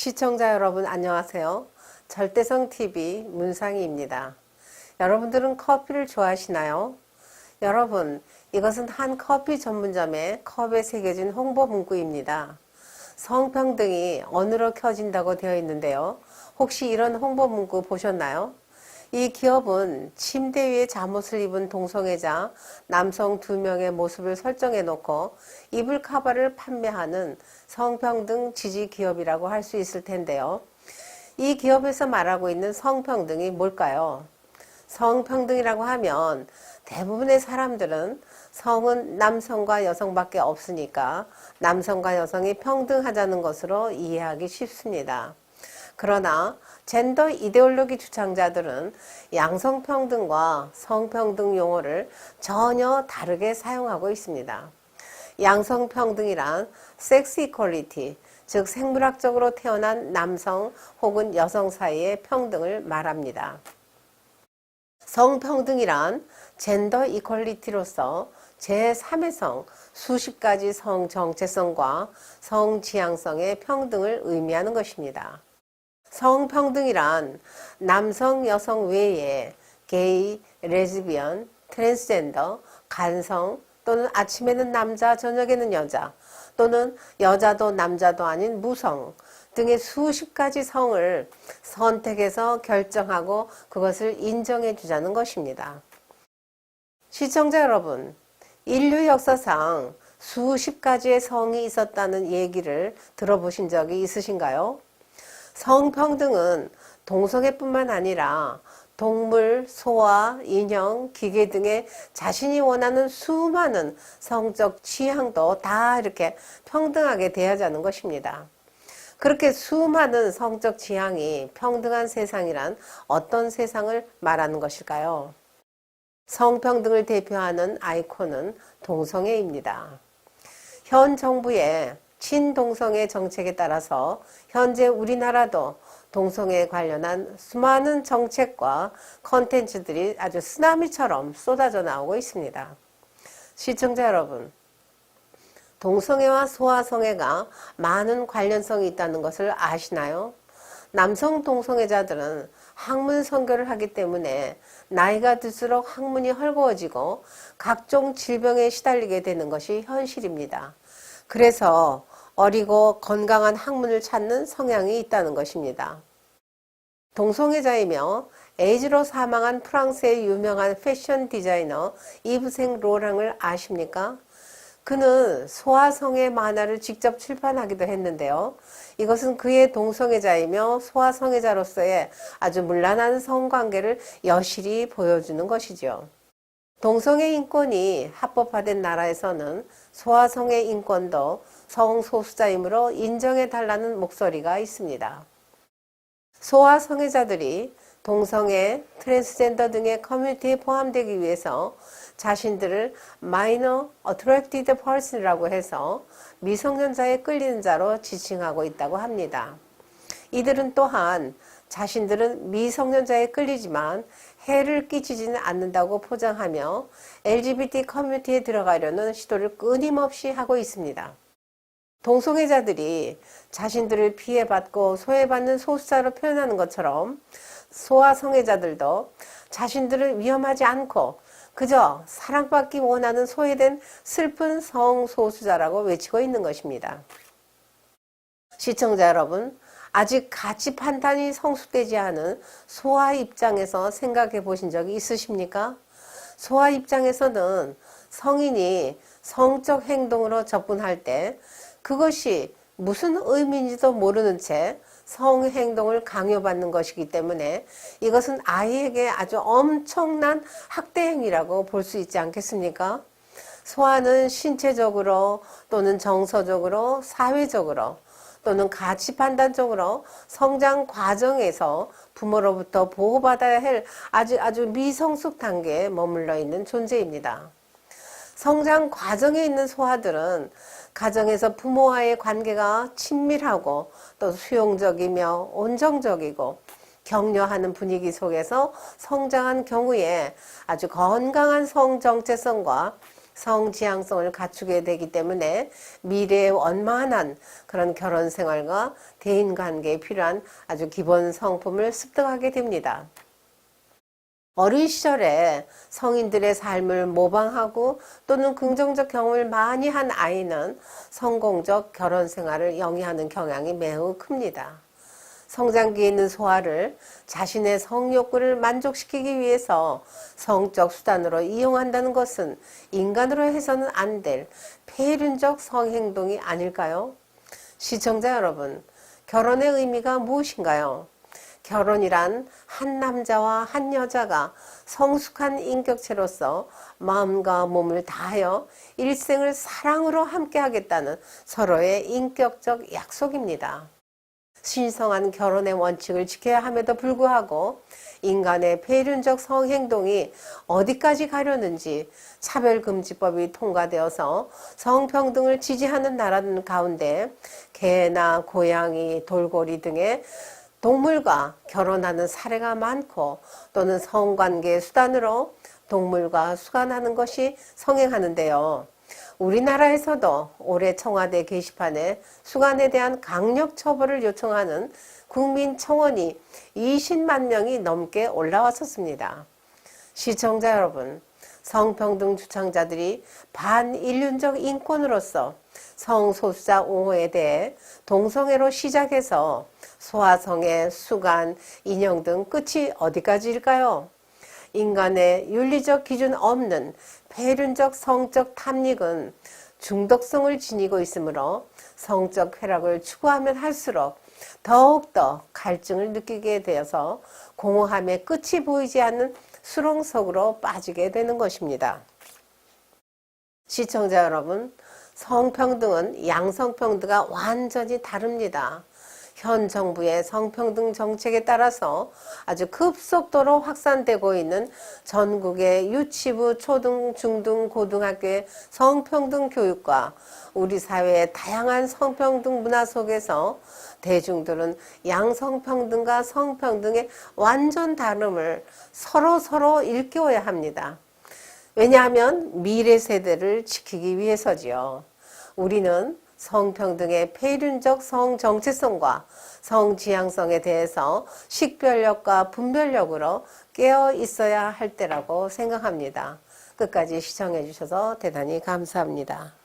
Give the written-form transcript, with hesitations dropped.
시청자 여러분 안녕하세요. 절대성TV 문상희입니다. 여러분들은 커피를 좋아하시나요? 여러분, 이것은 한 커피 전문점의 컵에 새겨진 홍보 문구입니다. 성평등이 언으로 켜진다고 되어 있는데요. 혹시 이런 홍보 문구 보셨나요? 이 기업은 침대 위에 잠옷을 입은 동성애자 남성 2명의 모습을 설정해 놓고 이불 카바를 판매하는 성평등 지지 기업이라고 할 수 있을 텐데요. 이 기업에서 말하고 있는 성평등이 뭘까요? 성평등이라고 하면 대부분의 사람들은 성은 남성과 여성밖에 없으니까 남성과 여성이 평등하자는 것으로 이해하기 쉽습니다. 그러나 젠더 이데올로기 주창자들은 양성평등과 성평등 용어를 전혀 다르게 사용하고 있습니다. 양성평등이란 섹스 이퀄리티, 즉 생물학적으로 태어난 남성 혹은 여성 사이의 평등을 말합니다. 성평등이란 젠더 이퀄리티로서 제3의 성, 수십 가지 성 정체성과 성 지향성의 평등을 의미하는 것입니다. 성평등이란 남성, 여성 외에 게이, 레즈비언, 트랜스젠더, 간성 또는 아침에는 남자, 저녁에는 여자 또는 여자도 남자도 아닌 무성 등의 수십 가지 성을 선택해서 결정하고 그것을 인정해 주자는 것입니다. 시청자 여러분, 인류 역사상 수십 가지의 성이 있었다는 얘기를 들어보신 적이 있으신가요? 성평등은 동성애뿐만 아니라 동물, 소와 인형, 기계 등의 자신이 원하는 수많은 성적 취향도 다 이렇게 평등하게 대하자는 것입니다. 그렇게 수많은 성적 취향이 평등한 세상이란 어떤 세상을 말하는 것일까요? 성평등을 대표하는 아이콘은 동성애입니다. 현 정부의 친동성애 정책에 따라서 현재 우리나라도 동성애에 관련한 수많은 정책과 컨텐츠들이 아주 쓰나미처럼 쏟아져 나오고 있습니다. 시청자 여러분, 동성애와 소아성애가 많은 관련성이 있다는 것을 아시나요? 남성 동성애자들은 학문 선교를 하기 때문에 나이가 들수록 학문이 헐거워지고 각종 질병에 시달리게 되는 것이 현실입니다. 그래서 어리고 건강한 학문을 찾는 성향이 있다는 것입니다. 동성애자이며 에이즈로 사망한 프랑스의 유명한 패션 디자이너 이브생 로랑을 아십니까? 그는 소아성애 만화를 직접 출판하기도 했는데요. 이것은 그의 동성애자이며 소아성애자로서의 아주 문란한 성관계를 여실히 보여주는 것이죠. 동성애 인권이 합법화된 나라에서는 소아성애 인권도 성소수자이므로 인정해달라는 목소리가 있습니다. 소아성애자들이 동성애, 트랜스젠더 등의 커뮤니티에 포함되기 위해서 자신들을 Minor Attracted Person이라고 해서 미성년자에 끌리는 자로 지칭하고 있다고 합니다. 이들은 또한 자신들은 미성년자에 끌리지만 해를 끼치지는 않는다고 포장하며 LGBT 커뮤니티에 들어가려는 시도를 끊임없이 하고 있습니다. 동성애자들이 자신들을 피해받고 소외받는 소수자로 표현하는 것처럼 소아성애자들도 자신들을 위험하지 않고 그저 사랑받기 원하는 소외된 슬픈 성소수자라고 외치고 있는 것입니다. 시청자 여러분, 아직 가치 판단이 성숙되지 않은 소아 입장에서 생각해 보신 적이 있으십니까? 소아 입장에서는 성인이 성적 행동으로 접근할 때 그것이 무슨 의미인지도 모르는 채 성행동을 강요받는 것이기 때문에 이것은 아이에게 아주 엄청난 학대 행위라고 볼 수 있지 않겠습니까? 소아는 신체적으로 또는 정서적으로 사회적으로 또는 가치 판단적으로 성장 과정에서 부모로부터 보호받아야 할 아주 미성숙 단계에 머물러 있는 존재입니다. 성장 과정에 있는 소아들은 가정에서 부모와의 관계가 친밀하고 또 수용적이며 온정적이고 격려하는 분위기 속에서 성장한 경우에 아주 건강한 성 정체성과 성지향성을 갖추게 되기 때문에 미래에 원만한 그런 결혼 생활과 대인 관계에 필요한 아주 기본 성품을 습득하게 됩니다. 어린 시절에 성인들의 삶을 모방하고 또는 긍정적 경험을 많이 한 아이는 성공적 결혼 생활을 영위하는 경향이 매우 큽니다. 성장기에 있는 소아를 자신의 성욕구를 만족시키기 위해서 성적 수단으로 이용한다는 것은 인간으로 해서는 안 될 폐륜적 성행동이 아닐까요? 시청자 여러분, 결혼의 의미가 무엇인가요? 결혼이란 한 남자와 한 여자가 성숙한 인격체로서 마음과 몸을 다하여 일생을 사랑으로 함께 하겠다는 서로의 인격적 약속입니다. 신성한 결혼의 원칙을 지켜야 함에도 불구하고 인간의 폐륜적 성행동이 어디까지 가려는지 차별금지법이 통과되어서 성평등을 지지하는 나라 가운데 개나 고양이, 돌고래 등의 동물과 결혼하는 사례가 많고 또는 성관계 수단으로 동물과 수간하는 것이 성행하는데요. 우리나라에서도 올해 청와대 게시판에 수간에 대한 강력 처벌을 요청하는 국민청원이 20만 명이 넘게 올라왔었습니다. 시청자 여러분, 성평등 주창자들이 반인륜적 인권으로서 성소수자 옹호에 대해 동성애로 시작해서 소아성애, 수간, 인형 등 끝이 어디까지일까요? 인간의 윤리적 기준 없는 폐륜적 성적 탐닉은 중독성을 지니고 있으므로 성적 쾌락을 추구하면 할수록 더욱더 갈증을 느끼게 되어서 공허함의 끝이 보이지 않는 수렁속으로 빠지게 되는 것입니다. 시청자 여러분, 성평등은 양성평등과 완전히 다릅니다. 현 정부의 성평등 정책에 따라서 아주 급속도로 확산되고 있는 전국의 유치부, 초등, 중등, 고등학교의 성평등 교육과 우리 사회의 다양한 성평등 문화 속에서 대중들은 양성평등과 성평등의 완전 다름을 서로 일깨워야 합니다. 왜냐하면 미래 세대를 지키기 위해서지요. 우리는 성평등의 폐륜적 성정체성과 성지향성에 대해서 식별력과 분별력으로 깨어 있어야 할 때라고 생각합니다. 끝까지 시청해 주셔서 대단히 감사합니다.